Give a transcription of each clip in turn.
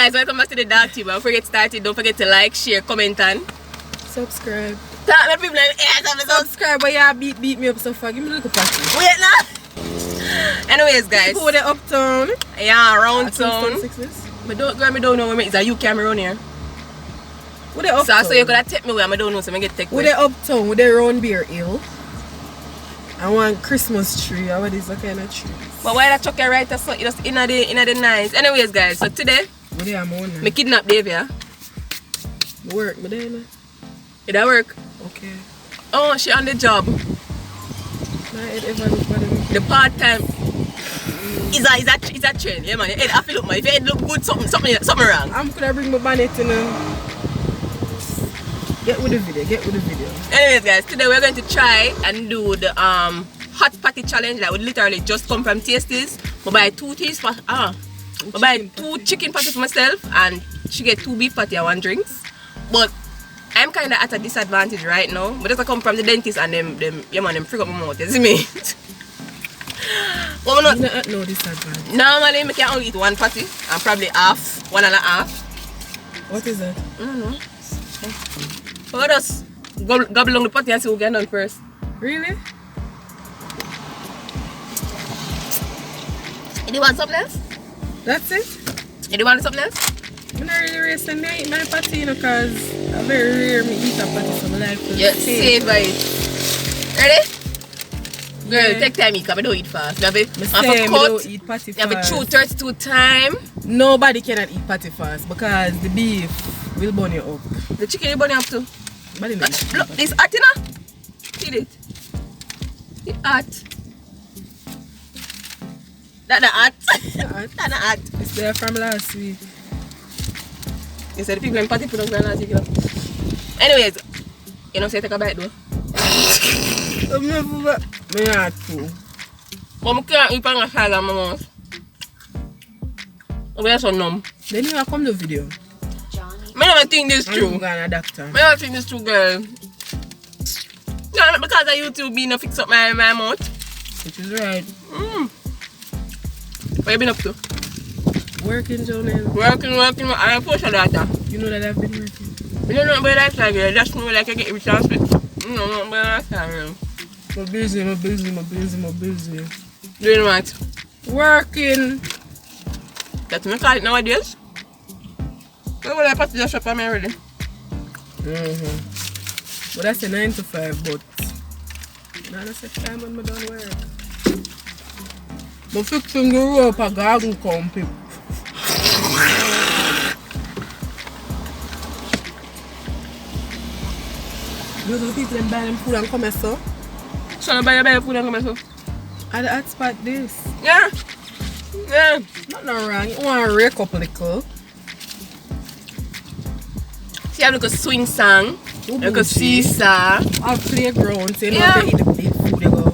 guys, welcome back to the DAHKTUBE. Before we get started, don't forget to like, share, comment and subscribe. Tell me people like, subscribe, but yeah, beat me up so far. Give me a little party. Wait now. Anyways, guys. People with the uptown. Yeah, around town. But don't girl, me don't know where it's a UK around here. With the uptown. So you could have take me where I don't know, so I get take with the uptown, with the round beer hill. I want Christmas tree. I want this kind of tree. But why that chocolate right so it's in the nice. Anyways, guys, so today me kidnap Davia. Work, me there. Did that work? Okay. Oh, she on the job. The part time is a trend, yeah man. Your head have to look man. If your head look good, something wrong. I'm gonna bring my bonnet in. Get with the video. Anyways, guys, today we're going to try and do the hot patty challenge that would literally just come from Tasties. I buy two chicken patty for myself, and she get 2 beef patty and 1 drinks. But I'm kind of at a disadvantage right now. But just I come from the dentist and them freak up my mouth. You see me? Well, not no disadvantage. Normally, I can only eat 1 patty and probably half, 1.5. What is that? I don't know. So let us gobble on the patty and see who get done first. Really? Do you want something else? That's it? Do you want something else? I'm not really racing me eat my patty, you know, because I'm very rare me eat a patty, so I like to savor it. Ready? Girl, take time because I don't eat fast. I don't eat patty fast. You have a 2:32 time. Nobody cannot eat patty fast because the beef will burn you up. The chicken will burn you up too. Look, this hot, you know? See it? It's hot. That's not hot. That's not hot. It's there from last week. You said the people in patty put up last week, you know? Anyways, you know, say take a bite though. I'm not too. But I can't eat on a salad in my mouth. I'm so numb. Then you come to the video. I never think this true. I never think this true, girl. No, because of YouTube being a fix up my mouth. Which is right. What you been up to? Working, Jonelle. Working. I push a data. You know that I've been working. You don't know about that side, girl. Just know like I get every chance. You don't know about that side, girl. I'm busy. Doing what? Working. That's my call it nowadays. Where will I pass the shop? I'm already. But that's a 9 to 5, but now that's the time when I don't work. I'm fixing the rope a garden come, people. Those are the people that buy them food and come here, so? So I buy food and come here, so? At the hot spot this. Yeah. Nothing wrong. You want to rake up a little. See, I have a swing song. Like a seesaw. Or playground. So you know how to eat the big food, you go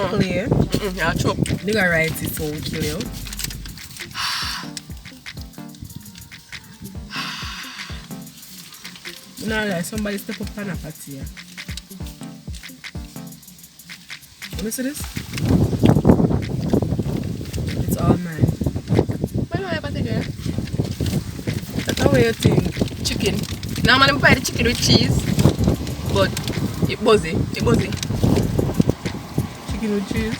play. Yeah, chop. You gotta write it so we kill you. No, like somebody step up on a party here. Let me see this. It's all mine. Why do I have a party girl? That's how you think. Chicken. Now I'm gonna buy the chicken with cheese. But it's buzzy. Chicken with cheese?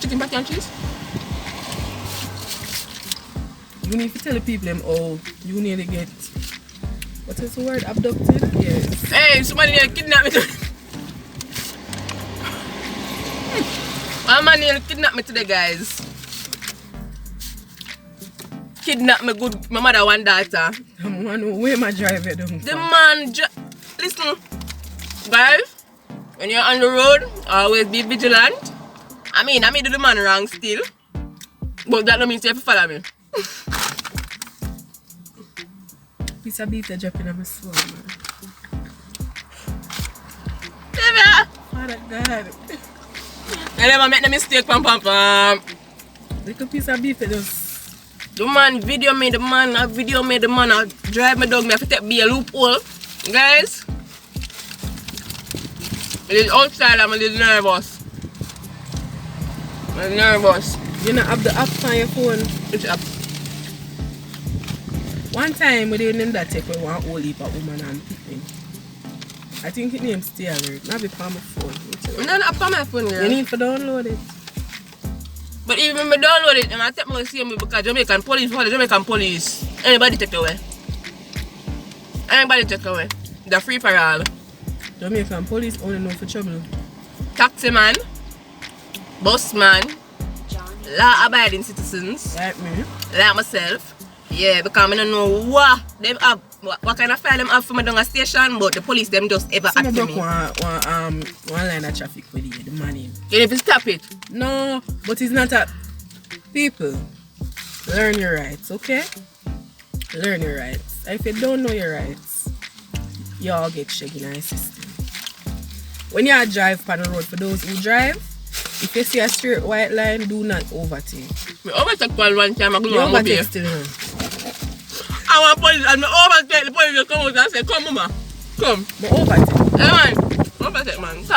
Chicken patty and cheese? You need to tell the people how you need to get, what is the word, abducted? Yes. Hey, somebody need to kidnap me today. One man need to kidnap me today, guys. Kidnap me good, my mother one daughter. Where my driver down? The man, listen, guys, when you're on the road, always be vigilant. I mean, do the man wrong still, but that don't mean you have to follow me. Piece of beef dropping on my soul, man. Davia! Father God. I never make the mistake, pam. Little piece of beef just... The man video me, the man I drive my dog, me have to take be a loophole. Guys, it is outside, I'm a little nervous. You don't have the app on your phone? Which app? One time we didn't name that take with one old heap of woman and people. I think it named Stay Alert. Not be on my phone. No, not on my phone, girl. You need to download it. But even when I download it, I take my see me because Jamaican police, for the Jamaican police, anybody take away. Anybody take away. They're free for all. Jamaican police only know for trouble. Taxi man, bus man, law-abiding citizens, Like me. like myself. Yeah, because I don't know what them have, what kind of file them have for me down a station, but the police them just ever Some ask broke me. one line of traffic with you, the money. You need to stop it. No, but it's not a... People, learn your rights, okay? Learn your rights. If you don't know your rights, you all get shaky in our system. When you drive on the road, for those who drive, if you see a straight white line, do not overtake. I overtake one time, I go You on overtake here. still now. I want police, and I overtake, the police will come out and say, come mama, come. But overtake. Hey man, overtake man. So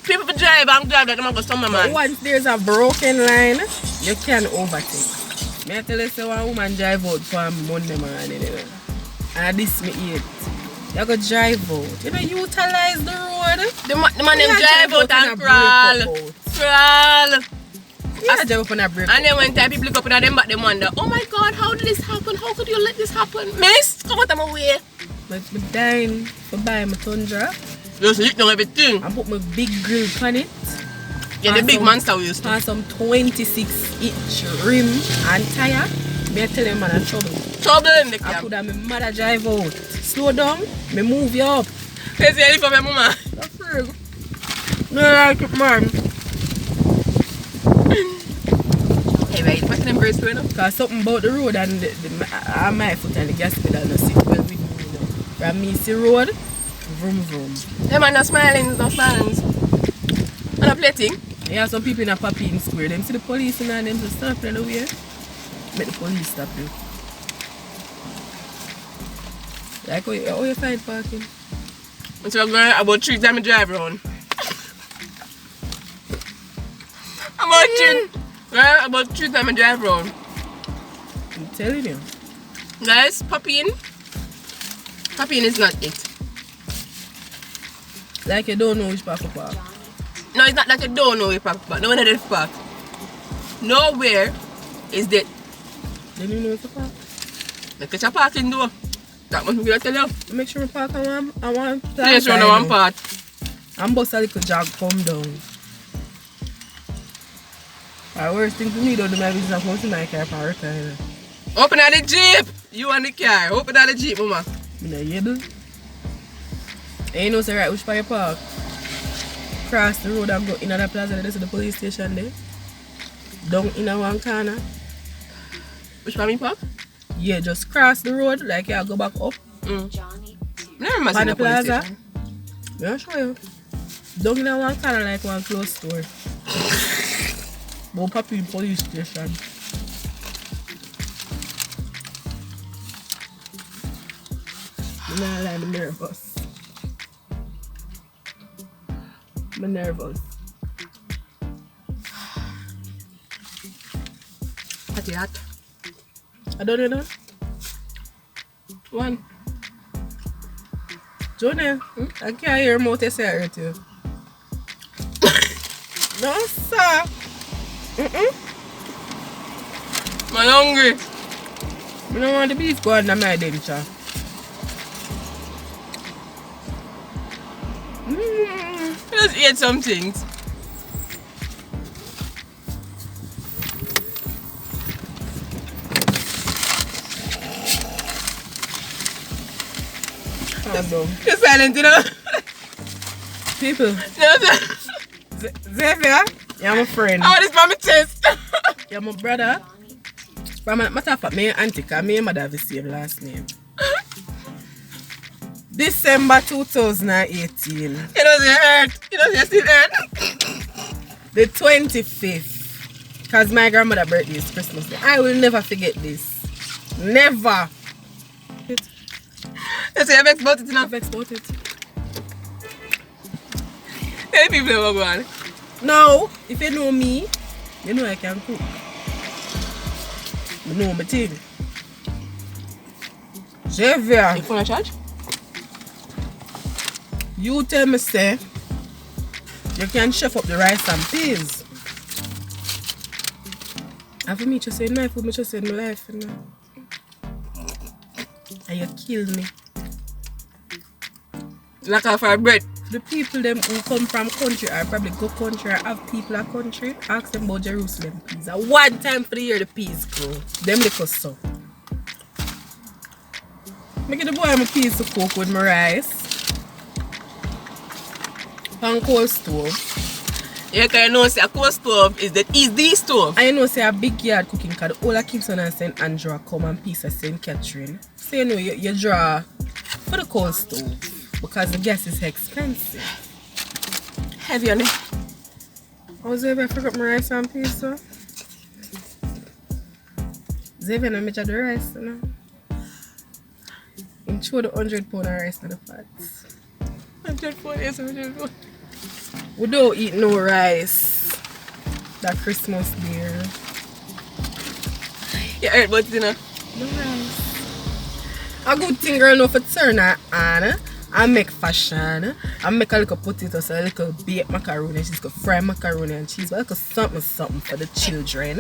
people drive and drive like them go somewhere man. Once there's a broken line, you can overtake. May I tell you, say one woman drive out for Monday morning, and this me eat. You go drive out. You know, utilize the road. The man them drive out and crawl. Crawl. Yeah, drive up on a break. And then when time people look up in them back, they wonder, oh my god, how did this happen? How could you let this happen? Miss, come out of my way. But I'm dying for buy my Tundra. Just lick down everything. I put my big grill on it. Yeah, the big monster we used to. And some 26-inch rim and tire. May I tell you, man, I'm trouble. Trouble in the I cab. could have my mother drive out. Slow down, me move you up. Hey, see, I live for my mama. That's real. No, like it, man. Hey, wait, what's the brace for now? Because something about the road and my foot and the gas pedal not sit well with me. You know. From me see road, vroom vroom. Hey man, no smiling, no smiling. And no plating. You have some people in a Papine Square. Them see the police and them just stop right away. Make the police stop you. Like how you find parking? So I'm going about 3 times I drive around. About 3 times I drive around. I'm telling you. Guys, Papine is not it. Like you don't know which park to park. No, it's not that you don't know where park, but no one at park. Nowhere is that. Then you know where to park. Look at your parking door. That must be what I tell you. Make sure I park on one Place around the one part. I'm bust a little jog come down. The worst thing for me though, my business is to my car for return. Open at the Jeep. You and the car. Open at the Jeep, mama. I'm not able. And you know, say right, which part you park? Cross the road and go in the plaza, there's the police station there. Down in a one corner. Which part me park? Yeah, just cross the road, like you go back up. Never mind. By the plaza. Yeah, I'll show you. Down in a one corner, like one closed store. But Papi police station. I'm nervous. I'm nervous. What's that? I don't know. One. Johnny, I can't hear your mouth say it to you. No, sir. I'm hungry. I don't want the beef go under my denture. Just eat some things. You're silent, you know? People, No, Davia, you're my friend. I want this from my chest. You're my brother. From a matter of fact, my auntie, because my mother have the same last name. December 2018. You know, they hurt. You know, they still hurt. The 25th. Because my grandmother's birthday is Christmas Day. I will never forget this. Never. You say, I'm vexed about it, you know? I've exported it. Tell people what go on. Now, if you know me, you know I can cook. You know my thing. Davia, Your phone a charge? you tell me say you can chef up the rice and peas. And for me to say no food, me just say my life, you know. And you kill me. Like off our bread. The people them who come from country or probably go country or have people at country, ask them about Jerusalem peas. And one time for the year the peas grow. Them the cost so. Make the boy my peas to cook with my rice. On cold stove. Yeah, because you know say a cold stove is the stove. I know say a big yard cooking because all of Kingston and St. Andrew come and piece of St. Catherine. So you know you draw for the cold stove because the gas is expensive. Heavy on it. Oh, Xavier, I forgot my rice and peas, so. Xavier, I measure the rice, you know. And throw the 100 pound of rice in the pot. 100 pound, yes, 100 pound. We don't eat no rice. That Christmas beer. You heard about it, you know? No rice. A good thing girl know for turn her on and make fashion and make a little potato, so a little baked macaroni. She's got fried macaroni and cheese, but a little something for the children.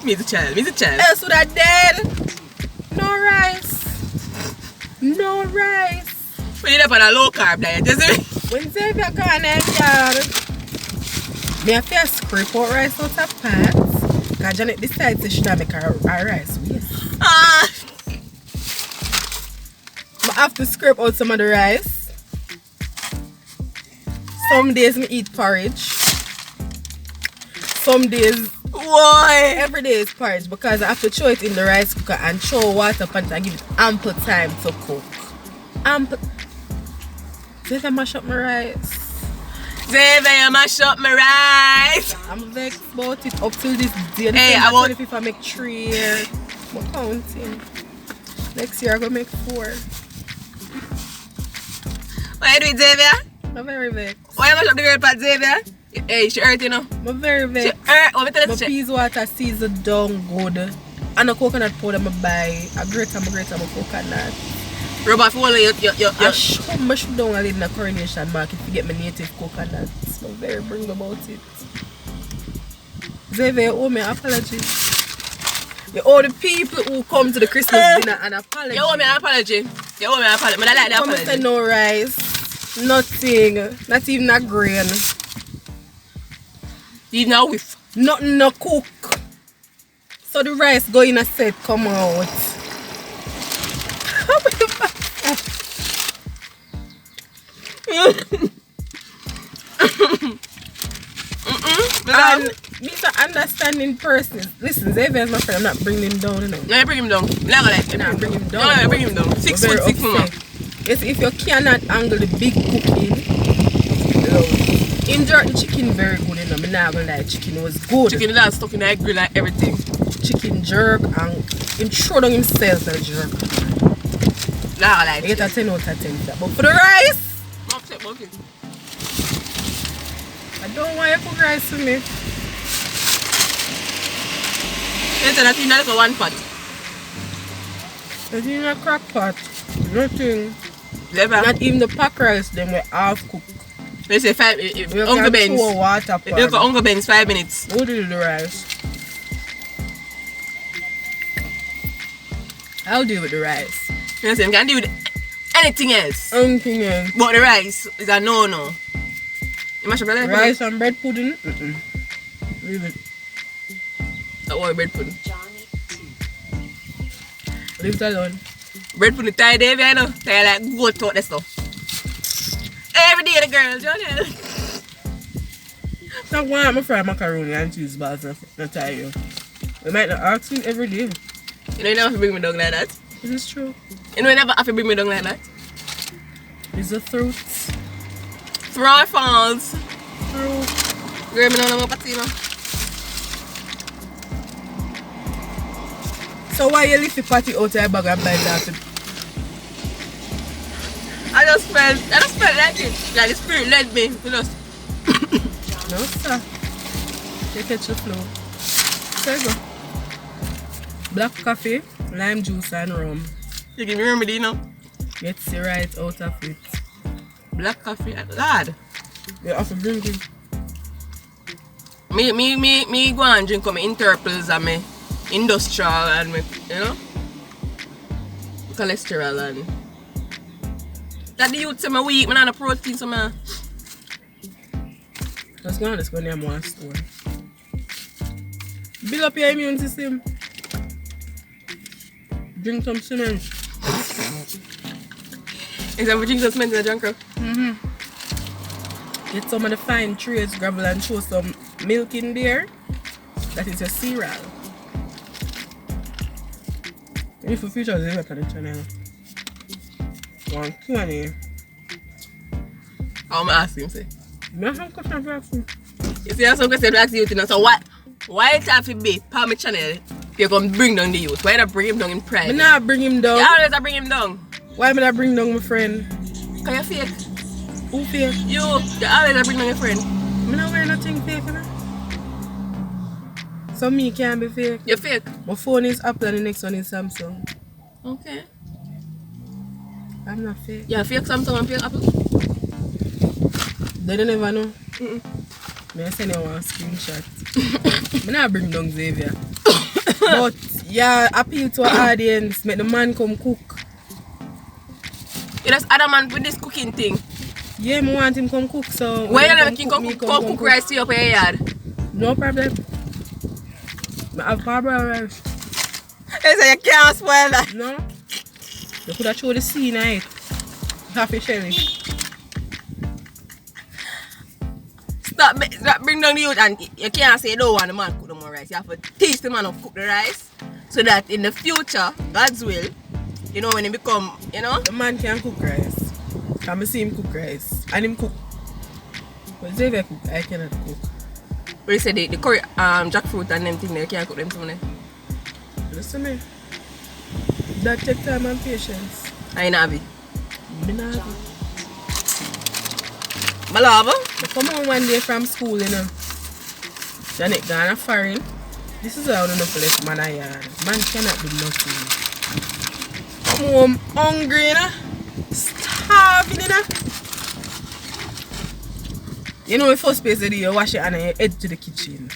Me the child. Else would I dead? No rice. No rice. When you're up on a low carb diet, you see? When Xavier gone in yard, me have to scrape out rice out of pot. Because Janet decides she should make her rice. Yes. Ah! But I have to scrape out some of the rice. Some days me eat porridge. Some days, Why? every day is porridge because I have to throw it in the rice cooker and throw water on it and give it ample time to cook. Ample. Xavier mash up my rice. Xavier, you mash up my rice. I'm vexed about it up till this day. Hey, I I want- if I make 3 years. I'm counting. Next year I'm gonna make 4. Why you do it, Xavier? I'm very vexed. Why you mash up the girl pot, Xavier? Hey, she hurt, you know? I'm very She vexed. hurt. What me tell My you? She- peas water seasoned down good. And a coconut powder I buy. A grate my coconut. Rub off all of your I mash down a little in the Coronation Market to get my native coconut. I'm very bring about it. Xavier, you owe me an apology. You owe the people who come to the Christmas dinner an apology. You owe me an apology. You owe me an apology. But I like the Come and say apology. no rice, nothing, not even a grain, You know whiff. nothing no cook. So the rice go in a set, come out. And these are understanding persons. Listen, Xavier is my friend. I'm not bringing him down, you know. No, you bring him down. Never like I'm not bringing him down. No, you bring him down. 6 I'm foot, very 6 mama. upset. Yes, if you cannot angle the big cooking, in jerk the chicken very good, you know. I'm not gonna lie, chicken was good. Chicken that stuck in the grill and everything. Chicken jerk and him throw down himself the jerk. Never like I get a 10 out of 10 for that. But for the rice, I'm upset about it. I don't want you to cook rice for me. You said that you like a one pot. It's in a crock pot. Nothing. Never. Not even the pack rice, them were half cooked. They say 5 if You Uncle can Ben's. throw water If you for go Uncle Ben's 5 minutes. What do you do the rice? I'll deal with the rice. You say you can do with anything else. Anything else. But the rice is a no. You mash up the Rice and bread pudding? Leave it. Or bread pudding. Leave it alone. Bread pudding tie Davia, you know. Tie like goat out the stuff. Every day the girls, you know. Not one of my fried macaroni and cheese balls not tell you. We might not ask you every day. You know you never have to bring me down like that. Is this true? You know you never have to bring me down like that. Is the fruit? Throw falls. Fruit. Girl, me don't know what you know. So why you lift the patty out of your bag and buy that? I just felt like it. Like the spirit led me. You know. No, sir. You catch the flow. There you go. Black coffee, lime juice and rum. You give me remedy now. Get the right out of it. Black coffee, lad. You have to drink it. Me go and drink my interples and my industrial and my, you know, cholesterol and that the youth say me weak, me not the protein, so me. Let's go near one store. Build up your immune system. Drink some cement. Is that what drink some cement in the junk? Get some of the fine trays, gravel, and show some milk in there. That is a cereal. If you feature the on the channel. One Q&A. How am I asking, say? I have some question for you. You see, I have some question to ask you, so what? Why it have to be on my channel? You're going to bring down the youth. Why not bring him down in private? I'm not bring him down. You always bring him down. Why am I not bring down my friend? Because you're fake. Who fake? You always bring down your friend. I'm not wearing nothing fake, you know? So me can't be fake. You're fake. My phone is Apple and the next one is Samsung. Okay. I'm not fake. You're fake Samsung and fake Apple? They don't never know. I send you one screenshot. I'm not bring down Davia. But yeah, appeal to our audience, make the man come cook. You just other man with this cooking thing. Yeah, I want him come cook, so... Why you never come cook rice to you up in your yard? No problem. I have Barbara rice. You say you can't spoil that. No. You could have showed the scene, right? Half a shelly. Stop bring down the youth and you can't say you don't want the man cook no more rice. You have to teach the man how to cook the rice so that in the future, God's will, you know, when he become, you know. The man can cook rice. I see him cook rice. And him cook. But Davia cook, I cannot cook. But you say the curry, jackfruit and them things, you can't cook them somewhere. Listen me. That take time and patience. I ain't have it. Me not have it. My love. I come home one day from school, you know. Janet gone foreign. This is how I don't know for this man I yard. Man cannot do nothing. Come home hungry, you know. Starving, you know. You know the first place you do, you wash your hand and you head to the kitchen.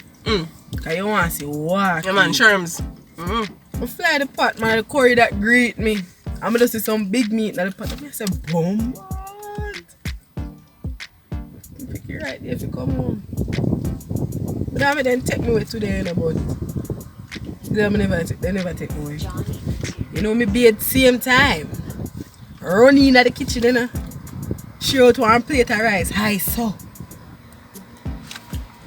Because you want to see what. Yeah man, sherms. I fly the pot, man, the curry that greet me. I'm going to see some big meat in the pot. I say, boom. Pick you right there if you come home. But I then take me away today, you know, but they never take me away. You know, me be at the same time. Run in at the kitchen, you know. Show out one plate of rice. Hi, so.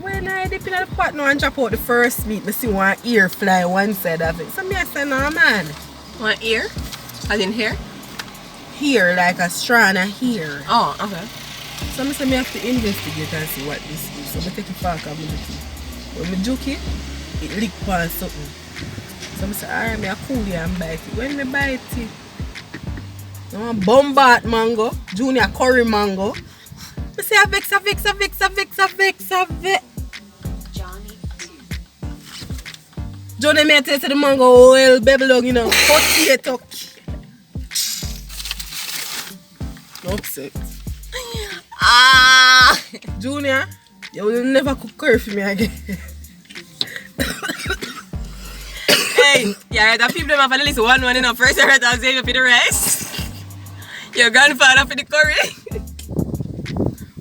When I dip in the pot now and drop out the first meat, I see one ear fly one side of it. So me I say, no man. One ear? As in hair? Hair, like a strand of hair. Oh, okay. So I say me have to investigate and see what this is. So I take a fork and I when I juke it, it lick on something. So I say, alright, I cool it and bite it. When I bite it, no bombard mango, junior curry mango. I say, I vex. Johnny may taste the mango oil, baby dog, you know, potato. Upset. Junior, you will never cook curry for me again. Hey, yeah, the people have at least one in the first I was saving for the rest. Your grandfather for the curry.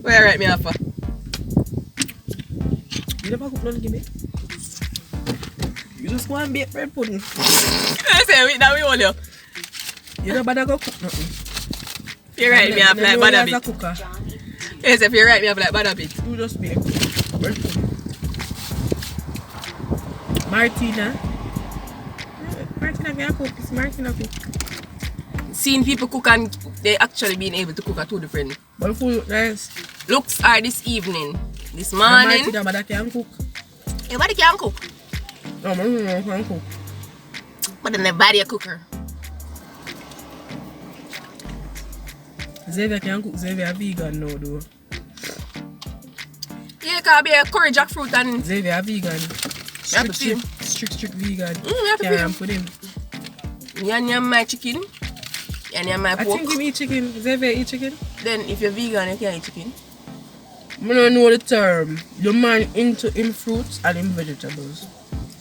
Where right me up for? You never cook nothing, give me. You just want to bake bread pudding. I say, wait, now we want you. You don't bother go cook nothing. You're right, me up like bad habit. Yes, if you're right, me up like bad habit. You just bake bread pudding. Martina. Martina can cook. It's Martina cook. Seeing people cook and they actually being able to cook are two different. But food nice. Looks are this evening. This morning. Martina, but I can cook. Everybody can cook. No, I can cook. But then nobody a cooker. Davia can cook. Davia vegan now though. Yeah, can be a curry jackfruit and Davia vegan. Strict Strict vegan. you have to Can't put him. Yam my chicken. And you my I pork. think him eat chicken. Xavier eat chicken? Then if you're vegan, you can't eat chicken. I don't know the term. The man into him fruits and him vegetables.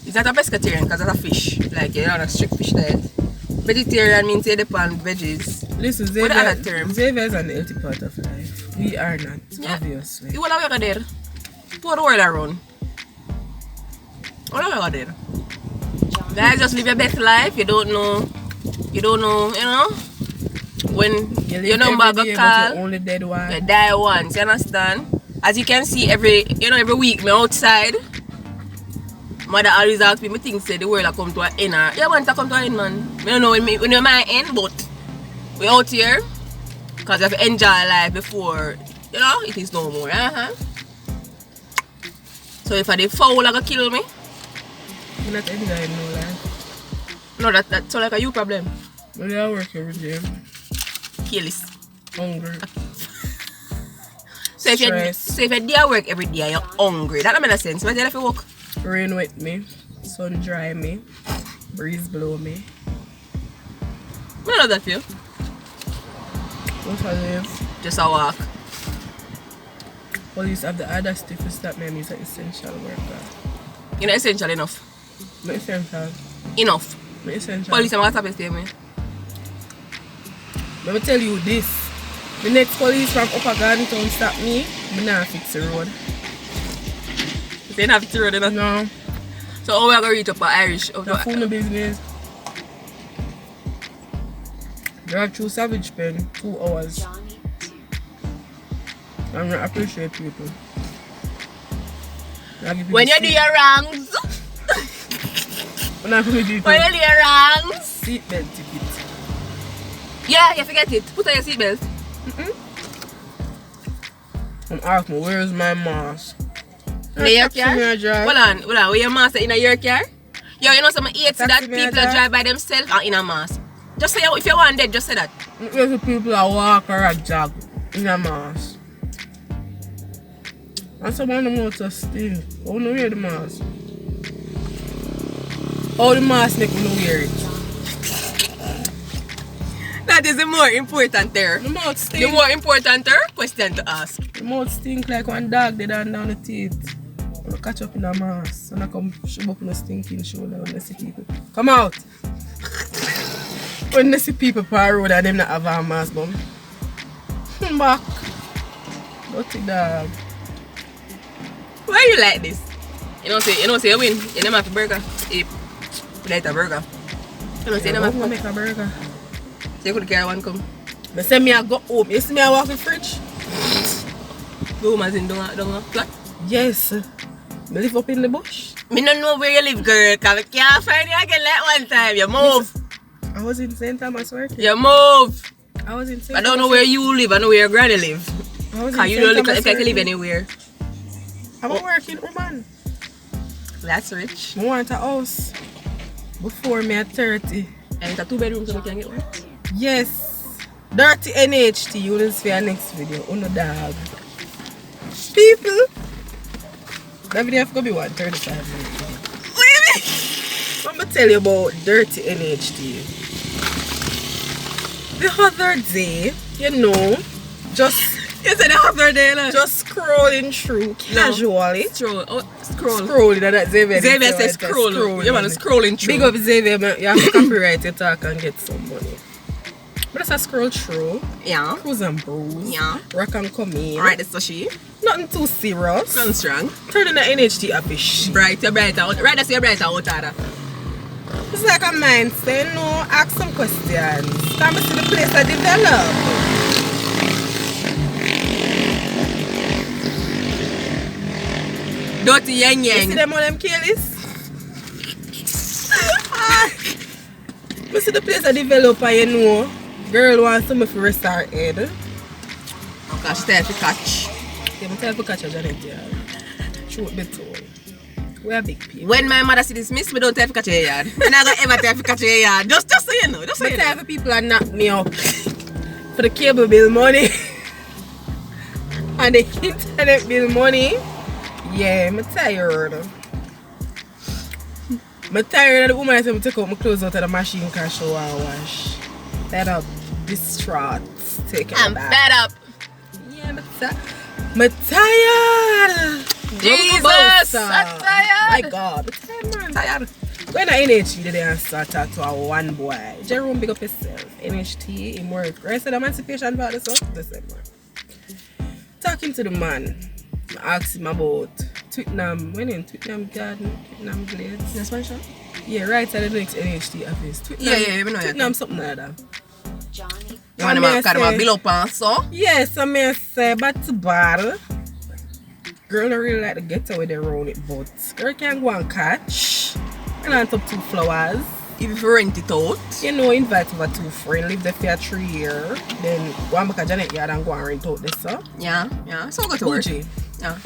It's not a pescatarian because it's a fish. Like you're on a strict fish diet. Vegetarian means you depend on veggies. Listen, What other term? Xavier is an healthy part of life. We are not, Yeah. obviously. You wanna work there? Pour the world around. What are you there? Guys, just live your best life. You don't know, you know, when your number got called, you only dead one. you die once, you understand? As you can see, every week, me outside, mother always ask me, think say the world will come to an end. Yeah, want to come to an end, man. I don't know when you're my end, but we out here, because you have to enjoy life before, it is no more. So if I did foul, I gonna kill me. I'm not enjoying no life. No, that's sound like a you problem. But I work every day. Careless. Hungry. So if you do work every day, you're hungry. That don't make no sense. Why do you have to work? Rain wet me. Sun dry me. Breeze blow me. I don't know that feel. What I live? Just a walk. Police have the audacity to stop me and he's an essential worker. You're not essential enough. Not essential. Enough. Not essential. Police, I'm going to stop me. Let me tell you this. The next police from Upper Garden Town stop me, I'm not fix the road. They don't have to road enough. No. So how we are going to reach up Irish? The phone business. Drive through Savage Pen, 2 hours. I'm gonna appreciate people. When you do your wrongs. When you do your wrongs. Seatbelt ticket. Yeah, you forget it. Put on your seatbelt. I'm asking me, where's my mask? In your car? Hold on. Where your mask in your car? Yo, you know some idiots that people drive by themselves and in a mask. Just say if you want that, just say that. There's people that walk or a jog in a mask. And some of them motor stink. I don't wear the mask. How the mask make me not wear it? That is the more important there. The mouth stink. The more important question to ask. The mouth stink like one dog they down the teeth. I catch up in a mask and I come shove up in a stinking shoulder when I see people. Come out! When I see people per road and them not have a mask, bum. Back. Dirty dog. Why you like this? You know say you win. You never have a burger. You like a burger. You know say you never have to make a burger. So you could carry one come. But say me I go home. You see me I walk in the fridge? Go home as in down a flat? Yes. I live up in the bush. Me don't know where you live, girl, because I can't find you again like one time. You move. I was in St. Thomas working. You move. I was in St. I don't know where you live. I know where your granny live. Because you don't look like you can live anywhere. I'm working woman. That's rich. I want a house before me at 30. And it's a 2-bedroom so we can get one? Yes. Dirty NHT. You will see our next video. On the dog. People. Davia have to be 135 minutes. What do you mean? I'm going to tell you about dirty NHT. The other day, just You said the other day, no? just scrolling through casually. Scroll. Scrolling, that Xavier Says scroll. You want to scrolling through. Big up Xavier, man. You have to copyright your talk and get some money. But as I scroll through, Yeah. Cruise and Bruise, Yeah. Rock and Come In. Alright, that's sushi. Nothing too serious. Sound strong. Turning the NHT up is shit. You're bright out. Right, that's your bright out, Ada. It's like a mindset, ask some questions. Come see the place I develop. Dirty yang You see yang. them on them killies? I see the place I develop and girl wants somebody to rest her head. Okay, she tell to catch. Yeah, but tell to catch a Janet, yeah. Shoot the tool. We are big people. When my mother see this miss, me don't tell to catch your yard. And I don't ever tell to catch your yard. Just so you know. Just so But you know. type of people are knock me up for the cable bill money and the internet bill money. Yeah, I'm tired. I'm tired of the woman I say I take out my clothes out of the machine can show and wash. Fed up. distraught. I'm fed up. Yeah, I'm tired. Jesus, I'm tired. My God, I'm tired. When I NHT today and start talk to our one boy, Jerome, big up yourself. NHT, him work. Right, so the emancipation part of stuff. Listen, man. Talking to the man, I asked him about Twickenham. When in Twickenham Garden, Twickenham Glades. Yes, man, sure. Yeah, right at the next NHT office. Twickenham, Yeah, we know Twickenham something like that. Johnny. You want to bill up and so? Yes, I may say, but too bad. Girl don't really like to get away there around it, but girl can go and catch. And on top 2 flowers. If you rent it out. You know, invite over 2 friends, live there for 3 years. Then go and make a Janet yard and go and rent out this, so. Yeah. So go to work. Yeah.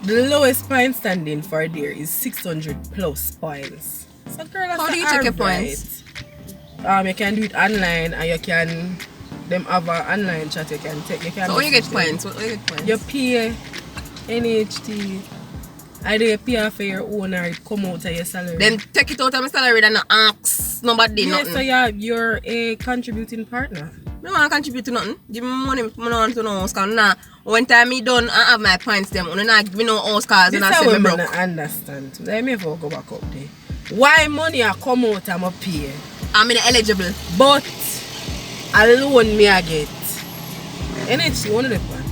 The lowest point standing for there is 600 plus points. So girl, that's how do you check your points? You can do it online and you can them have an online chat you can take. So when you get points? What you get points? You pay NHT. Either you pay for your own or it come out of your salary. Then take it out of my salary and not ask nobody nothing. So you're a contributing partner. I don't want to contribute to nothing. Give me money, I don't want to know house cause nah, when time me done I have my points them. I don't give me no house cause this I say me broke. I understand. Let me go back up there. Why money I come out and I pay? I'm eligible. But alone me I get. NHT one of the one.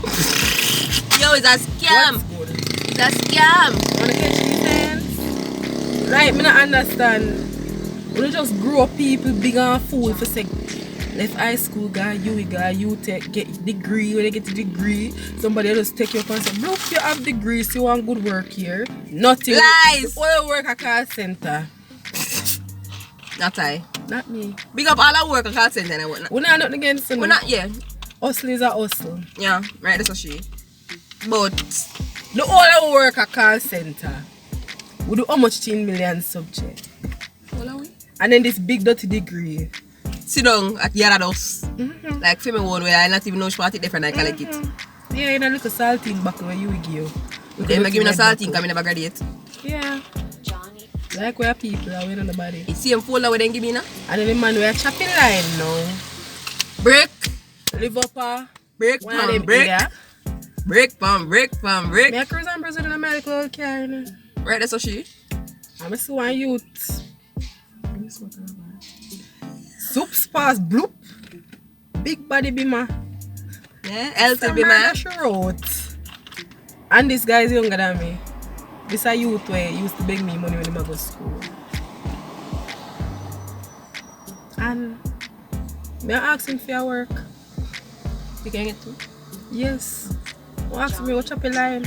Yo, it's a scam. What's good? It's a scam. Wanna catch these hands? Right, me not understand. We just grow up people big and fool for say left high school guy, you take get degree, when they get a degree, somebody else take you up and say, look, you have degrees, you want good work here. Nothing. Lies. All work at call center. Not I. Not me. Big up all our work at call center and whatnot. We're not nothing against them. We're not, yeah. Hustle is a hustle. Yeah, right, that's what she. But the all our work at call center. We do how much 10 million subject. what are we? And then this big dirty degree. Sit down at Yarados. Like for me one where I not even know which part it different I collect it. Yeah, you know look a saltine back where you will give. Then I give me a saltine because I never graduate. Yeah. Like where people are winning the body. It's same folder where they give me now. And then the man we are chopping line now. Break. Live up a break pam break. Break pam break pam break. Me a cruise and Brazil in a medical car, you know. Right, that's what she. I'm a one youth. Soup spas bloop. Big body bima. Yeah, healthy bima. And this guy is younger than me. This a youth where he used to beg me money when he go to school. And me ask him for your work. You can get to? Yes. I ask me watch up a line.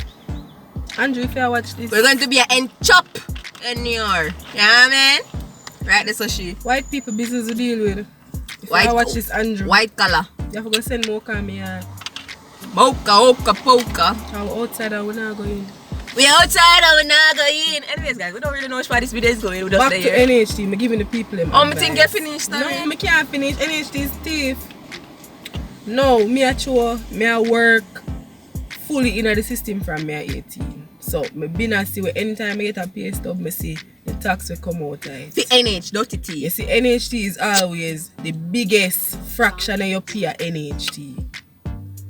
Andrew, if you watch this. We're going to be an chop in New York. Yeah, man. Right, that's what she. White people business to deal with. If white, I watch this Andrew. White color. You have to go send more car me yard. Poka. I'm outside and we're not going. We outside and we're not going. Anyways, guys, we don't really know which part this video is going. We're just back to NHT, I'm giving the people them advice. Me think you finished. No, I can't finish. NHT is thief. No, me actually, me I work fully in the system from me at 18. So, I been and see where anytime I get a pay stub, I see the tax will come out of it. The NH, dirty T. You see, NHT is always the biggest fraction of your pay at NHT.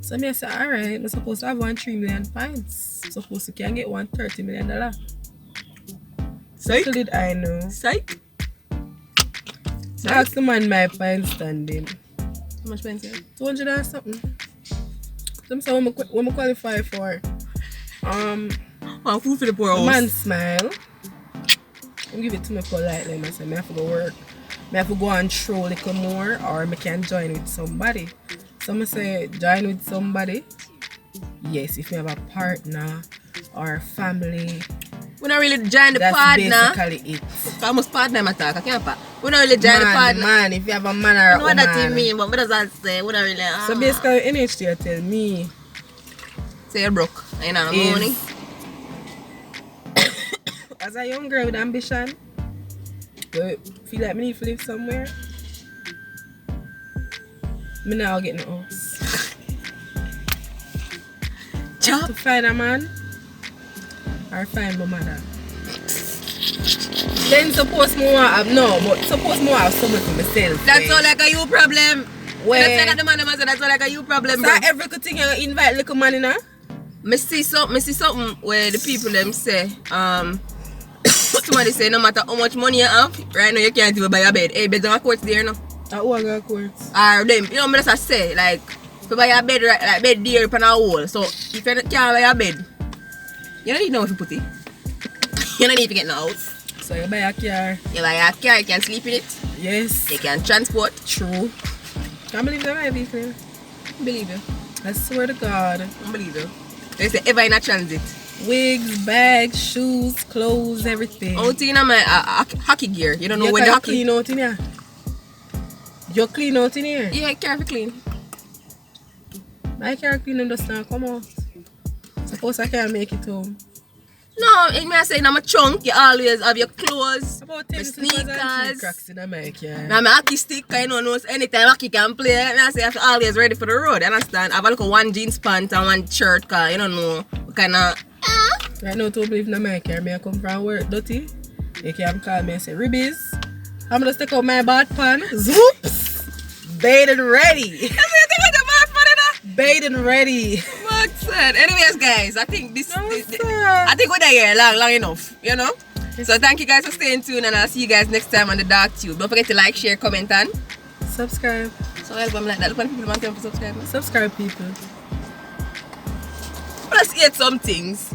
So I say, alright, I'm supposed to have 3 million points. I'm supposed to can get $130 million. Psych. Little did I know. Psych. Ask the man my points standing. How much points you have? 200 or something. Them say when I qualify for food for the poor house. Man smile. I give it to me politely. I say I have to go work. I have to go and throw a little more or I can join with somebody. So I say join with somebody. Yes, if you have a partner or family. We don't really join the that's partner. That's basically it. I must partner my talk. I can't part. We don't really join the partner. Man, if you have a man or a woman. I know what that mean, but what does that say? We don't really. So basically NHT tell me. Say you're broke. You know money. As a young girl with ambition, but feel like I need to live somewhere. I now get no house. Job. To find a man or find my mother. Then suppose more have no, but suppose more have something for myself. That's all like a you problem. Where? That's like the man say that's all like a you problem, So bro. every good thing you invite little man in her? Me see something where the people them say, somebody say no matter how much money you have, right now you can't even buy a bed. Hey, beds on a court there no. Who I got courts? Or them, you know me just say like to buy a bed right, like bed there upon a wall. So if you can't buy a bed, you don't need no to put it. You don't need to get no house. So you buy a car? You buy a car, you can sleep in it. Yes. You can transport. True. Can't believe that I vehicle. Believe you. I swear to God. I believe you. They say ever in a transit. Wigs, bags, shoes, clothes, everything. Out in my hockey gear. You don't know when the hockey. Clean out in here. You clean out in here? Yeah, careful clean. My car clean and just not come out. Suppose I can't make it home. No, it may say in my trunk you always have your clothes. About My 10 slippers and 3 sneakers. cracks in my car. Now my hockey stick, I know anytime hockey can play. And I say I have to always ready for the road. You understand? I have a look at one jeans pant and one shirt cause you don't know what kind of. Right now, to believe in my car, I come from work dirty. You can call me and say, Ribbies, I'm gonna stick out my bad pan. Zoops! Bathed and ready. Bathed and ready. What's that? Anyways, guys, I think this No, I sir. think we're there long enough, you know? So thank you guys for staying tuned and I'll see you guys next time on the Dark Tube. Don't forget to like, share, comment and Subscribe. so help them like that. Look when people want to subscribe. Subscribe, people. Plus eat some things.